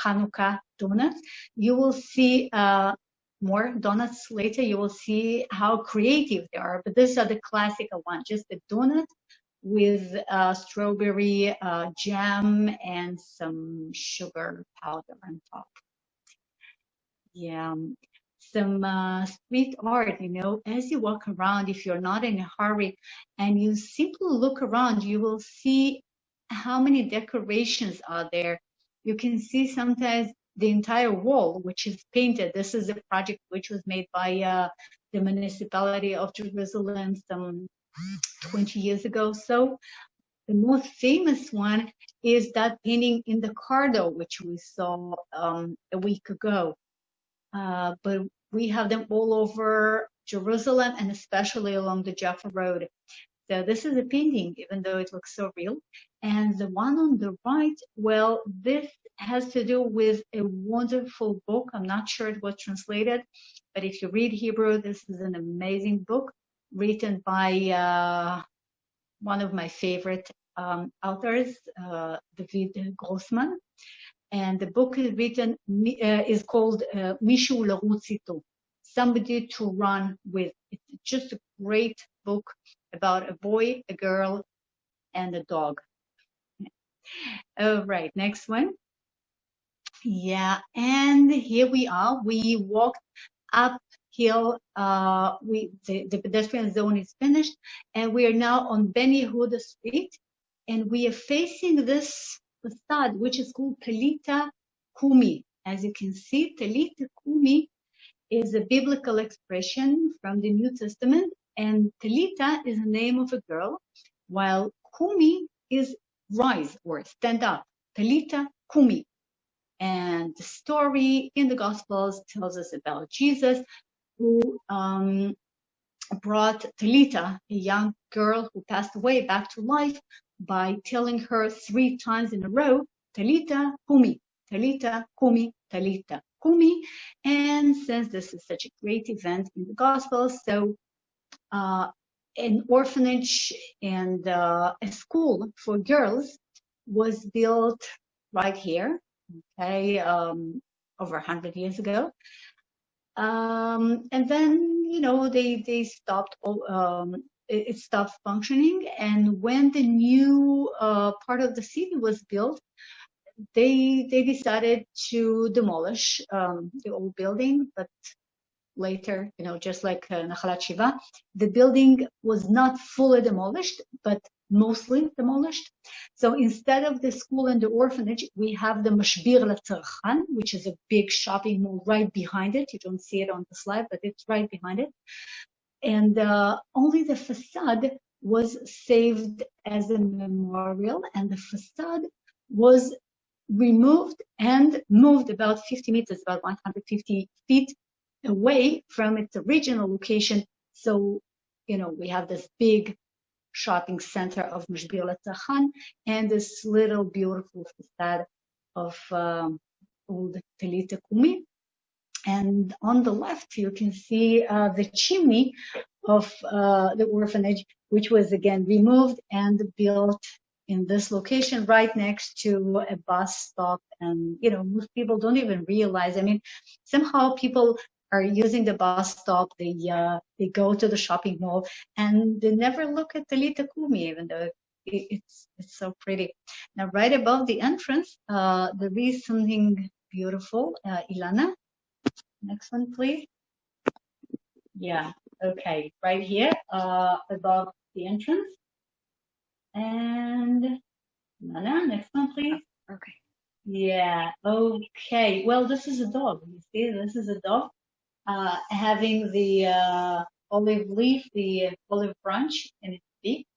Hanukkah donuts. You will see more donuts later. You will see how creative they are, but these are the classical ones, just the donut with strawberry jam and some sugar powder on top. Yeah, some street art, you know, as you walk around, if you're not in a hurry and you simply look around, you will see how many decorations are there. You can see sometimes the entire wall, which is painted. This is a project which was made by the municipality of Jerusalem some 20 years ago. So the most famous one is that painting in the corridor, which we saw a week ago. But we have them all over Jerusalem, and especially along the Jaffa Road. So this is a painting, even though it looks so real. And the one on the right, well, this has to do with a wonderful book. I'm not sure it was translated, but if you read Hebrew, this is an amazing book written by one of my favorite authors, David Grossman. And the book is written, is called Mishu Larutz Ito, somebody to run with. It's just a great book about a boy, a girl, and a dog. All right, next one. Yeah, and here we are. We walked uphill. The pedestrian zone is finished, and we are now on Ben Yehuda Street, and we are facing this facade, which is called Talita Kumi. As you can see, Talita Kumi is a biblical expression from the New Testament, And Talita is the name of a girl, while Kumi is rise or stand up. Talita Kumi. And the story in the Gospels tells us about Jesus, who brought Talita, a young girl who passed away, back to life by telling her 3 times in a row, Talita Kumi, Talita Kumi, Talita Kumi. And since this is such a great event in the Gospels, so an orphanage and a school for girls was built right here, okay, over 100 years ago. And then, you know, they stopped, it stopped functioning. And when the new part of the city was built, they decided to demolish the old building, but later, you know, just like Nahalat Shiv'a, the building was not fully demolished, but mostly demolished. So instead of the school and the orphanage, we have the Mashbir LaTzarchan, which is a big shopping mall right behind it. You don't see it on the slide, but it's right behind it. And only the facade was saved as a memorial, and the facade was removed and moved about 50 meters, about 150 feet away from its original location. So, you know, we have this big shopping center of Mashbir LaTzarchan and this little beautiful facade of old Talita Kumi. And on the left, you can see the chimney of the orphanage, which was again removed and built in this location right next to a bus stop. And, you know, most people don't even realize, I mean, somehow people are using the bus stop, they go to the shopping mall, and they never look at Talita Kumi, even though it's so pretty. Now, right above the entrance, there is something beautiful. Ilana, next one, please. Yeah, okay, right here, above the entrance. And Ilana, next one, please. Okay. Yeah, okay. Well, this is a dog. You see, this is a dog. Having the olive leaf, the olive branch in its beak.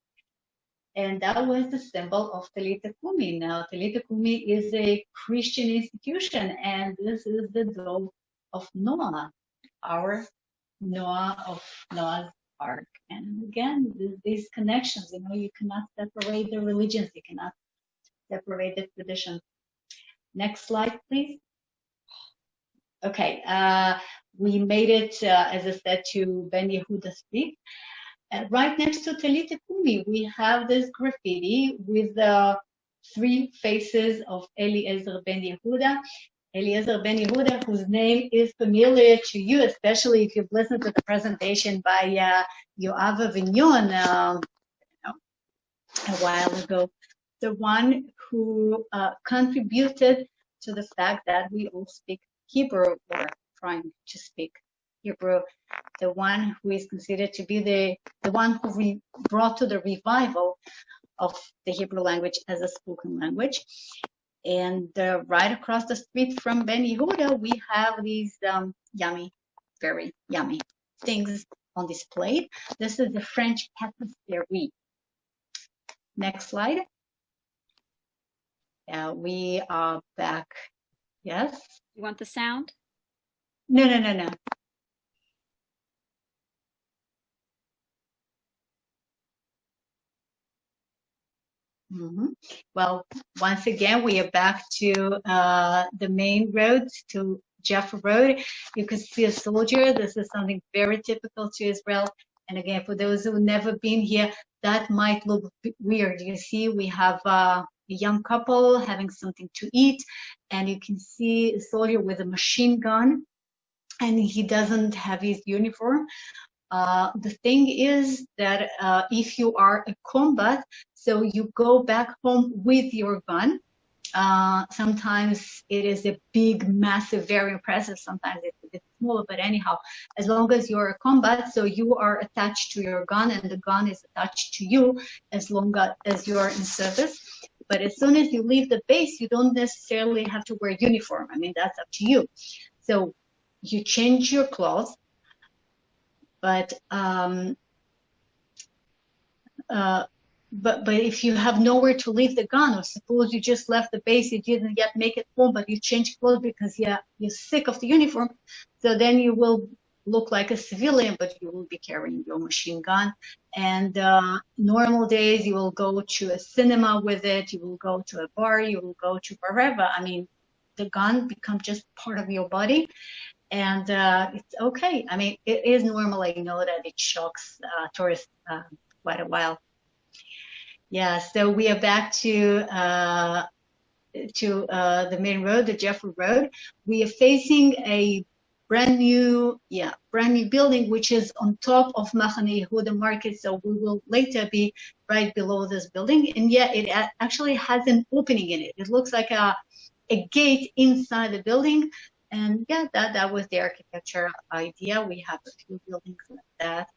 And that was the symbol of Talita Kumi. Now, Talita Kumi is a Christian institution, and this is the dog of Noah, our Noah of Noah's Ark. And again, these connections, you know, you cannot separate the religions, you cannot separate the traditions. Next slide, please. Okay, we made it, as I said, to Ben Yehuda Street. Right next to Talita Kumi, we have this graffiti with the 3 faces of Eliezer Ben Yehuda. Eliezer Ben Yehuda, whose name is familiar to you, especially if you've listened to the presentation by Yoav Avignon a while ago. The one who contributed to the fact that we all speak Hebrew, or trying to speak Hebrew, the one who is considered to be the one who brought to the revival of the Hebrew language as a spoken language. And right across the street from Ben Yehuda, we have these yummy, very yummy things on display. This is the French patisserie. Next slide. We are back. Yes? You want the sound? No. Well, once again, we are back to the main road, to Jaffa Road. You can see a soldier. This is something very typical to Israel. And again, for those who have never been here, that might look weird. You see, we have a young couple having something to eat, and you can see a soldier with a machine gun, and he doesn't have his uniform. The thing is that if you are a combat, so you go back home with your gun. Sometimes it is a big, massive, very impressive. Sometimes it's a bit smaller, but anyhow, as long as you're a combat, so you are attached to your gun and the gun is attached to you as long as you are in service. But as soon as you leave the base, you don't necessarily have to wear a uniform. I mean, that's up to you. So you change your clothes, but but if you have nowhere to leave the gun, or suppose you just left the base, you didn't yet make it home, but you changed clothes because you're sick of the uniform, so then you will look like a civilian, but you will be carrying your machine gun. And normal days, you will go to a cinema with it, you will go to a bar, you will go to wherever. I mean, the gun becomes just part of your body, and it's okay. I mean, it is normal. I know that it shocks tourists quite a while. Yeah, so we are back to the main road, the Jeffrey Road. We are facing a brand new building, which is on top of Mahane Yehuda market. So we will later be right below this building. And yeah, it actually has an opening in it. It looks like a gate inside the building. And yeah, that was the architecture idea. We have a few buildings like that,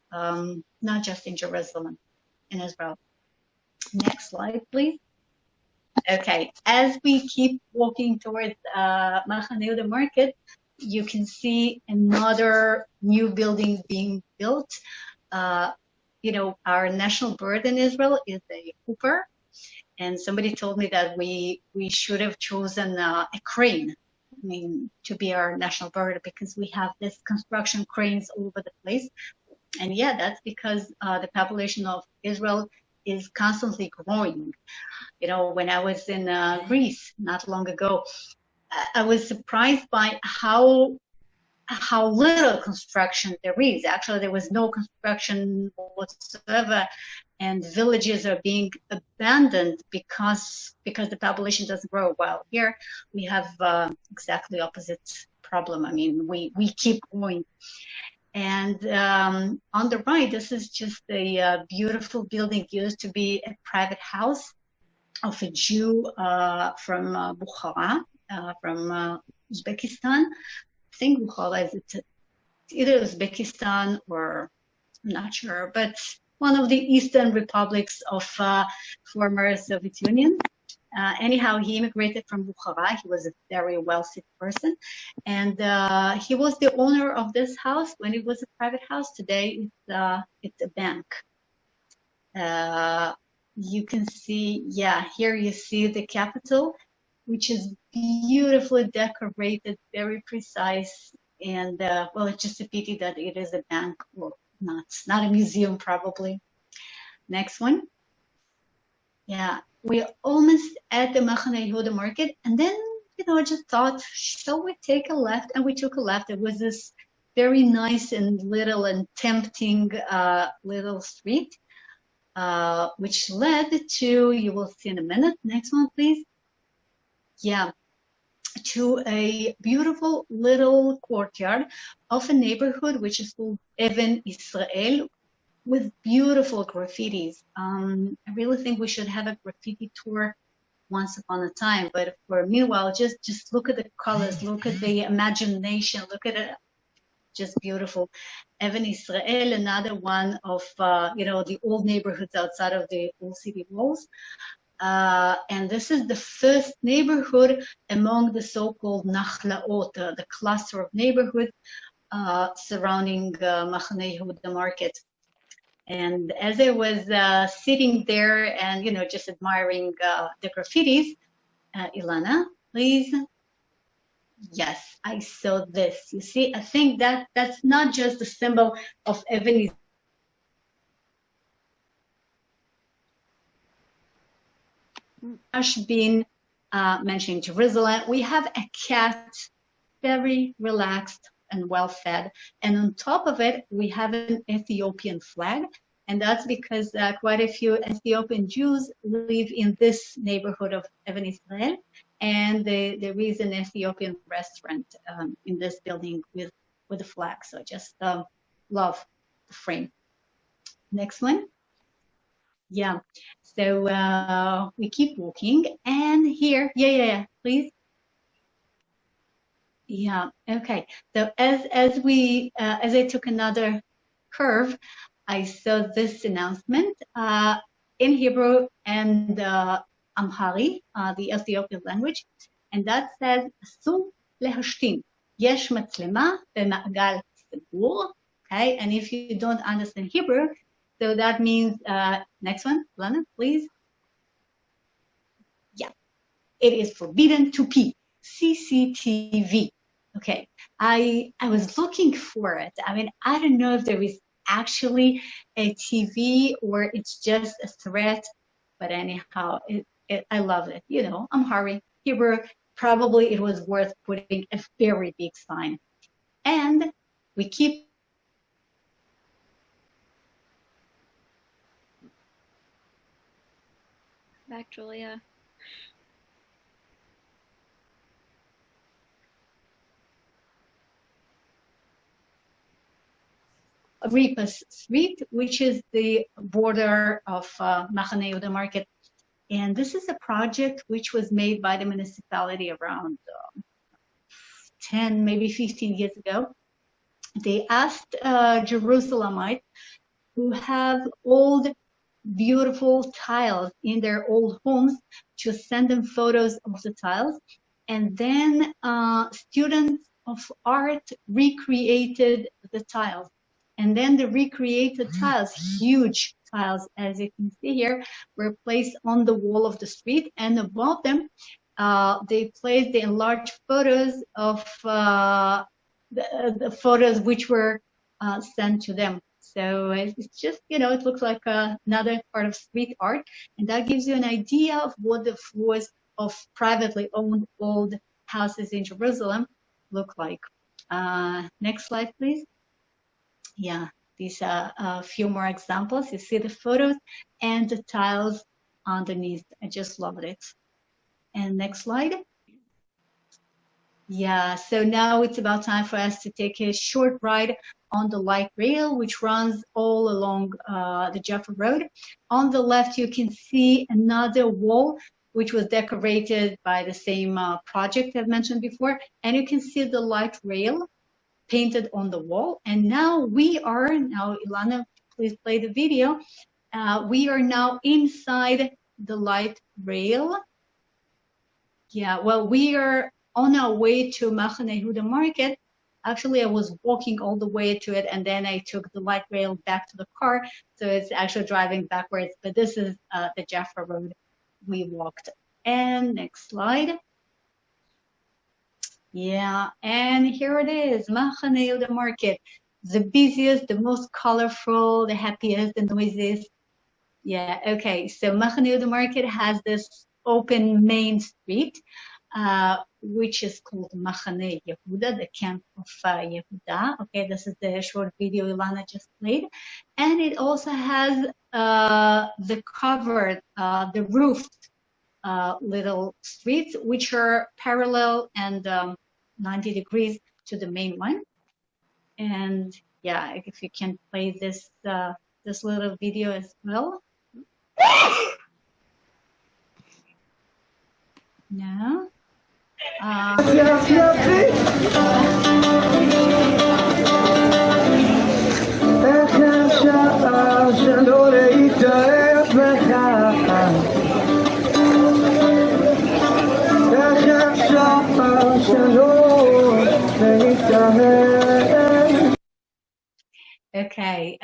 not just in Jerusalem, in Israel. Next slide, please. Okay, as we keep walking towards Mahane Yehuda market, you can see another new building being built. You know, our national bird in Israel is a hooper, and somebody told me that we should have chosen a crane, I mean, to be our national bird, because we have this construction cranes all over the place. And yeah, that's because the population of Israel is constantly growing. You know, when I was in Greece not long ago, I was surprised by how little construction there is. Actually, there was no construction whatsoever, and villages are being abandoned because the population doesn't grow. Well, here we have exactly opposite problem. I mean, we keep growing. And on the right, this is just a beautiful building. It used to be a private house of a Jew from Bukhara, from Uzbekistan. I think Bukhara is either Uzbekistan or I'm not sure, but one of the Eastern republics of former Soviet Union. Anyhow, he immigrated from Bukhara. He was a very wealthy person, and he was the owner of this house when it was a private house. Today, it's a bank. You can see, yeah, here you see the Capitol, which is beautifully decorated, very precise, and well, it's just a pity that it is a bank, or not a museum, probably. Next one. Yeah, we're almost at the Mahane Yehuda market, and then, you know, I just thought, shall we take a left? And we took a left. It was this very nice and little and tempting little street, which led to, you will see in a minute, next one, please. Yeah, to a beautiful little courtyard of a neighborhood which is called Even Israel, with beautiful graffitis. I really think we should have a graffiti tour once upon a time, but for meanwhile, just look at the colors, look at the imagination, look at it, just beautiful. Even Israel, another one of, you know, the old neighborhoods outside of the old city walls. And this is the first neighborhood among the so-called Nachlaot, the cluster of neighborhoods surrounding Mahane Yehuda market. And as I was sitting there and, you know, just admiring the graffitis, Ilana, please. Yes, I saw this. You see, I think that's not just a symbol of Even been mentioning Jerusalem. We have a cat, very relaxed and well fed, and on top of it we have an Ethiopian flag, and that's because quite a few Ethiopian Jews live in this neighborhood of Even Israel, and there is an Ethiopian restaurant in this building with a flag. So just love the frame. Next one. Yeah, so we keep walking, and here, yeah, please. Yeah, okay. So as I took another curve, I saw this announcement in Hebrew and Amharic, the Ethiopian language, and that says "Asur lehashtin, yesh matzlema b'ma'gal sabur." Okay, and if you don't understand Hebrew, So that means, next one, Lana, please. Yeah, it is forbidden to pee. CCTV. Okay, I was looking for it. I mean, I don't know if there is actually a TV or it's just a threat, but anyhow, I love it. You know, I'm hurry. Here, probably it was worth putting a very big sign. And we keep Back, Julia. Ripas Street, which is the border of Mahane Yehuda market. And this is a project which was made by the municipality around 10, maybe 15 years ago. They asked Jerusalemites who have old, beautiful tiles in their old homes to send them photos of the tiles. And then students of art recreated the tiles. And then the recreated tiles, huge tiles, as you can see here, were placed on the wall of the street, and above them, they placed the enlarged photos of the photos which were sent to them. So it's just, you know, it looks like another part of street art, and that gives you an idea of what the floors of privately owned old houses in Jerusalem look like. Next slide, please. Yeah, these are a few more examples. You see the photos and the tiles underneath. I just love it. And next slide. Yeah, so now it's about time for us to take a short ride on the light rail, which runs all along the Jaffa Road. On the left, you can see another wall, which was decorated by the same project I've mentioned before. And you can see the light rail painted on the wall. And now Ilana, please play the video. We are now inside the light rail. Yeah, well, we are on our way to Mahane Yehuda market. Actually, I was walking all the way to it, and then I took the light rail back to the car. So it's actually driving backwards, but this is the Jaffa Road we walked. And next slide. Yeah, and here it is, Mahane Yehuda market. The busiest, the most colorful, the happiest, the noisiest. Yeah, okay, so Mahane Yehuda market has this open main street, which is called Mahane Yehuda, the camp of Yehuda. Okay, this is the short video Ilana just played. And it also has the covered, the roofed little streets, which are parallel and 90 degrees to the main one. And yeah, if you can play this this little video as well. No. Okay,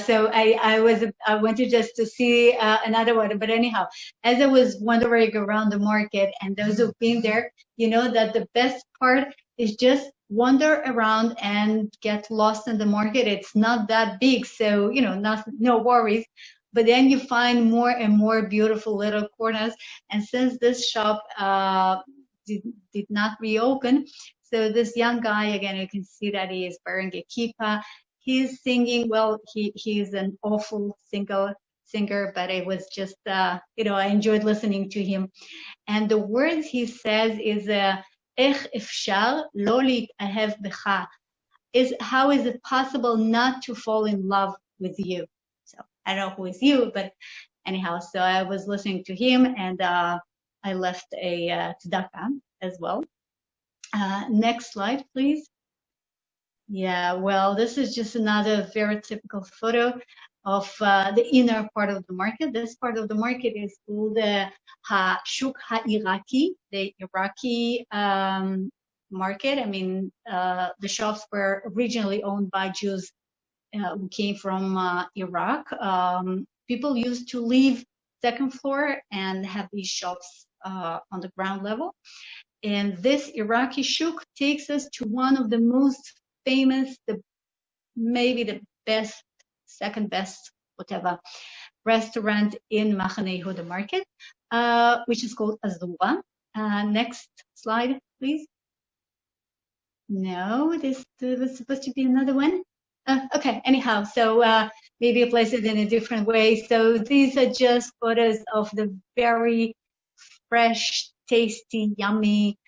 so I wanted just to see another one, but anyhow, as I was wandering around the market, and those who've been there, you know that the best part is just wander around and get lost in the market. It's not that big, so you know, no worries. But then you find more and more beautiful little corners, and since this shop did not reopen, so this young guy, again, you can see that he is wearing a kippah. He's singing, well, he's an awful singer, but it was just, you know, I enjoyed listening to him. And the words he says is, "Ech efshar lo להתאהב bcha," is how is it possible not to fall in love with you? So I don't know who is you, but anyhow, so I was listening to him, and I left a tzedakah as well. Next slide, please. Yeah, well, this is just another very typical photo of the inner part of the market. This part of the market is called the Shuk HaIraqi, the Iraqi market. I mean, the shops were originally owned by Jews who came from Iraq. People used to leave second floor and have these shops on the ground level. And this Iraqi shuk takes us to one of the most famous, maybe the best, second best, whatever, restaurant in Mahane Yehuda market, which is called Azura. Next slide, please. No, this was supposed to be another one. Okay, anyhow, so maybe I place it in a different way. So these are just photos of the very fresh, tasty, yummy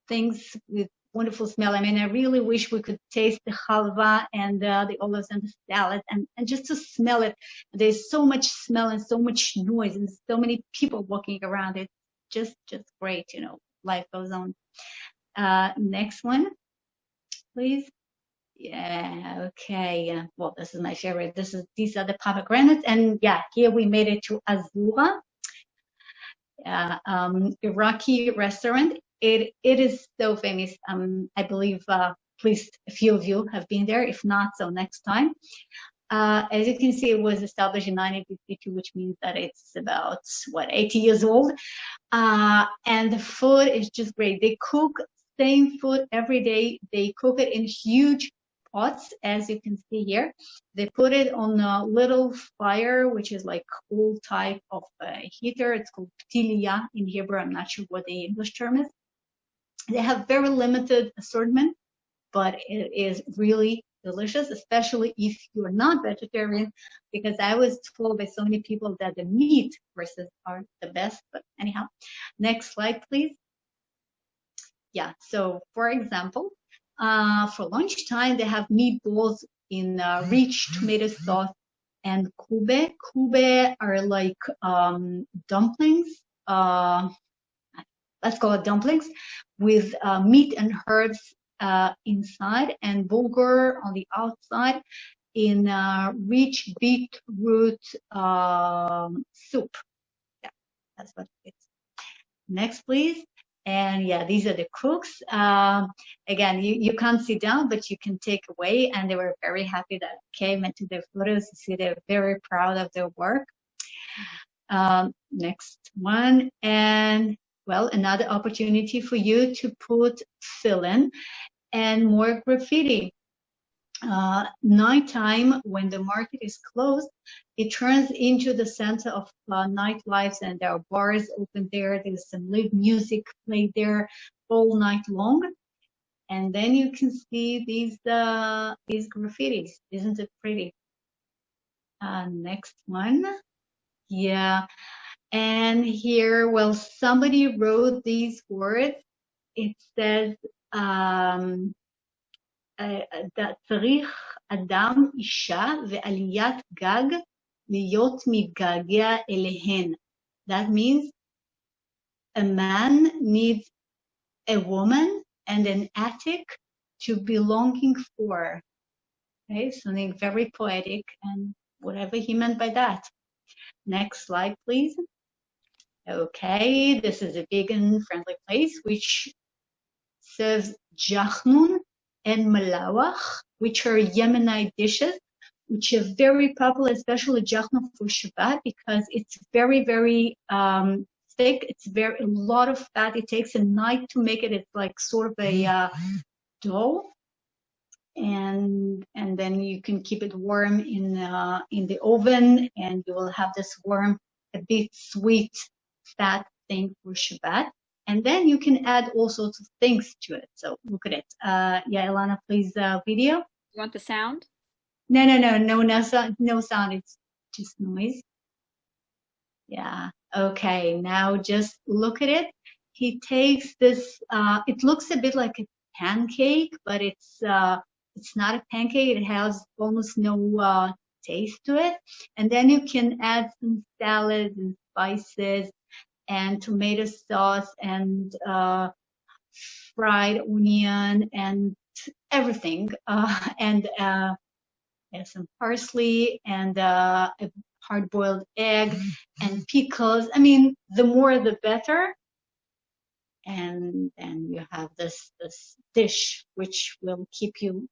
things with wonderful smell. I mean, I really wish we could taste the halva and the olives and the salad and just to smell it. There's so much smell and so much noise and so many people walking around. It's just great, you know, life goes on. Next one, please. Yeah, okay. Well, this is my favorite. These are the pomegranates, and yeah, here we made it to Azura, Iraqi restaurant. It is so famous. I believe at least a few of you have been there. If not, so next time. As you can see, it was established in 1952, which means that it's about 80 years old. And the food is just great. They cook same food every day. They cook it in huge pots, as you can see here. They put it on a little fire, which is like old type of heater. It's called ptiliya in Hebrew. I'm not sure what the English term is. They have very limited assortment, but it is really delicious, especially if you're not vegetarian, because I was told by so many people that the meat courses are the best. But anyhow, next slide, please. Yeah, so for example, for lunchtime, they have meatballs in rich tomato sauce and kube. Kube are like dumplings, let's call it dumplings, with meat and herbs inside and bulgur on the outside in rich beetroot soup. Yeah, that's what it is. Next, please. And yeah, these are the cooks. Again, you can't sit down, but you can take away. And they were very happy that came into their photos to see they're very proud of their work. Next one. And well, another opportunity for you to put fill-in and more graffiti. Nighttime, when the market is closed, it turns into the center of nightlife, and there are bars open there. There's some live music played there all night long, and then you can see these graffitis. Isn't it pretty? Next one. Yeah, and here, well, somebody wrote these words. It says. צריך אדם, אישה ועליית גג להיות מתגעגע אליהן. That means a man needs a woman and an attic to be longing for. Okay, something very poetic and whatever he meant by that. Next slide, please. Okay, this is a vegan-friendly place which serves jachnun and malawach, which are Yemenite dishes, which are very popular, especially jachnun for Shabbat, because it's very, very thick. It's a lot of fat. It takes a night to make it. It's like sort of a dough, and then you can keep it warm in the oven, and you will have this warm, a bit sweet, fat thing for Shabbat. And then you can add all sorts of things to it. So look at it. Yeah, Ilana, please, video. You want the sound? No sound. It's just noise. Yeah. Okay. Now just look at it. He takes this. It looks a bit like a pancake, but it's not a pancake. It has almost no taste to it. And then you can add some salads and spices and tomato sauce and fried onion and everything, and some parsley and a hard-boiled egg and pickles. I mean, the more the better. And you have this dish which will keep you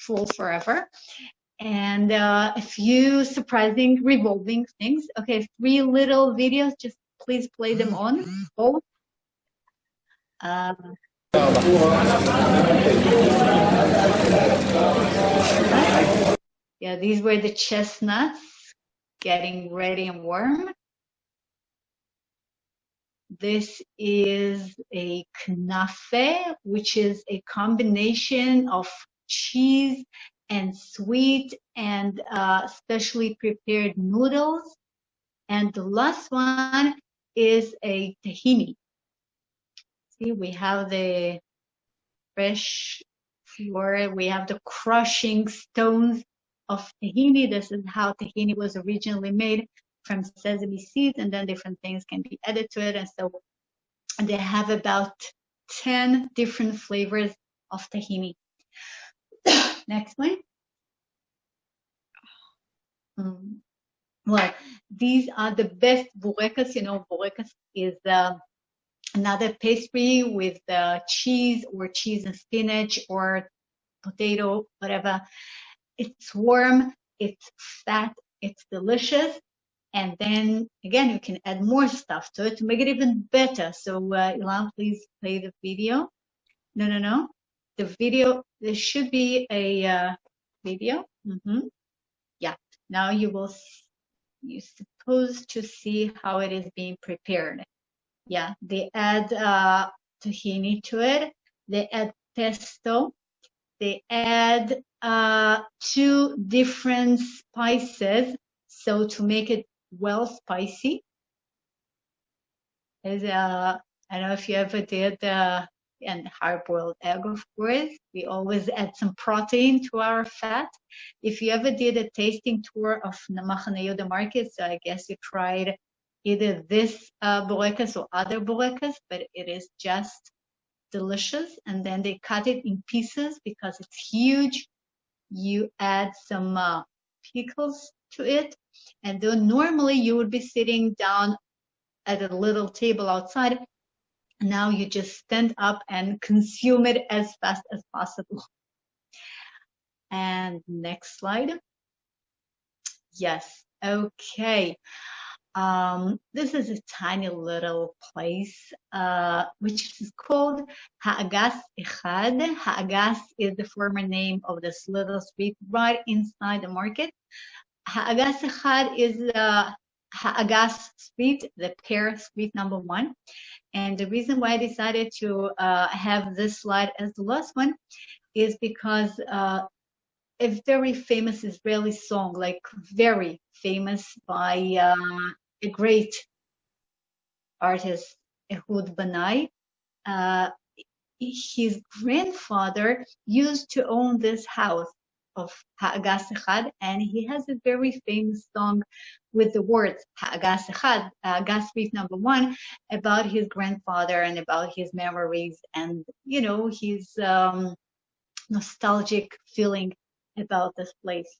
full forever. And a few surprising revolving things. Okay, 3 little videos, just please play them on hold. Yeah, these were the chestnuts getting ready and warm. This is a knafe, which is a combination of cheese and sweet and specially prepared noodles. And the last one is a tahini. See, we have the fresh flour, we have the crushing stones of tahini. This is how tahini was originally made, from sesame seeds, and then different things can be added to it. And so they have about 10 different flavors of tahini. Next one. Well, these are the best burekas. You know, burekas is another pastry with cheese or cheese and spinach or potato, whatever. It's warm, it's fat, it's delicious. And then again, you can add more stuff to it to make it even better. So Ilan, please play the video. No. The video, there should be a video. Yeah, now you're supposed to see how it is being prepared. Yeah, they add tahini to it. They add pesto. They add 2 different spices, so to make it well spicy. I don't know if you ever did and hard-boiled egg, of course. We always add some protein to our fat. If you ever did a tasting tour of Mahane Yehuda market, so I guess you tried either this burekas or other burekas, but it is just delicious. And then they cut it in pieces because it's huge. You add some pickles to it, and then normally you would be sitting down at a little table outside. Now you just stand up and consume it as fast as possible. And next slide. Yes, okay. This is a tiny little place which is called Ha'agas Echad. Ha'agas is the former name of this little street right inside the market. Ha'agas Echad is Ha'agas Street, the pear street number 1. And the reason why I decided to have this slide as the last one is because a very famous Israeli song, like very famous by a great artist, Ehud Banai. His grandfather used to own this house of Ha'agas Echad, and he has a very famous song with the words Ha'agas Echad, Ha'agas Street number 1, about his grandfather and about his memories and, you know, his nostalgic feeling about this place.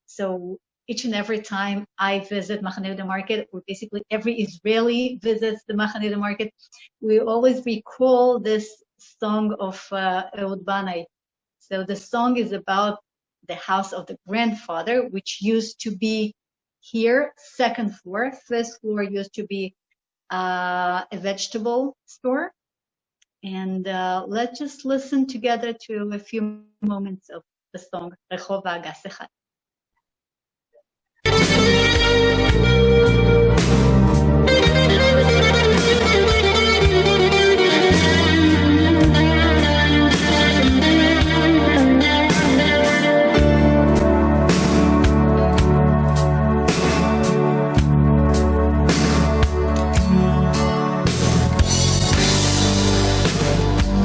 So each and every time I visit Mahane Yehuda market, or basically every Israeli visits the Mahane Yehuda market, we always recall this song of Ehud Banai. So the song is about the house of the grandfather, which used to be here, 2nd floor. 1st floor used to be a vegetable store. And let's just listen together to a few moments of the song, Rehov Ha'agas Echad.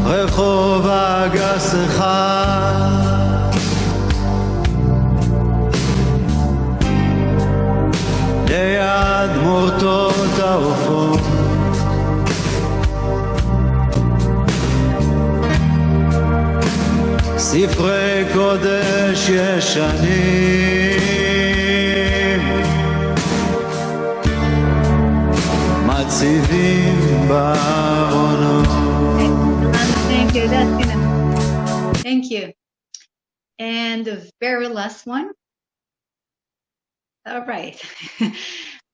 רחוב אגס אחד ליד מורטות העופות ספרי קודש ישנים מציבים בארונות. Thank you, that's enough. Thank you. And the very last one. All right.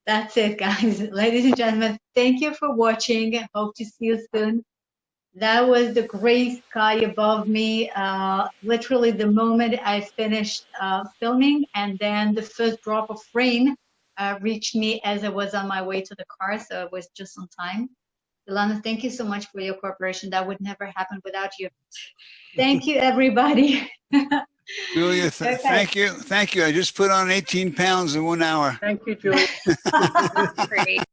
That's it, guys. Ladies and gentlemen, thank you for watching. Hope to see you soon. That was the gray sky above me. Literally the moment I finished filming, and then the first drop of rain reached me as I was on my way to the car, so it was just on time. Ilana, thank you so much for your cooperation. That would never happen without you. Thank you, everybody. Julia, Okay. thank you. Thank you. I just put on 18 pounds in 1 hour. Thank you, Julie. Great.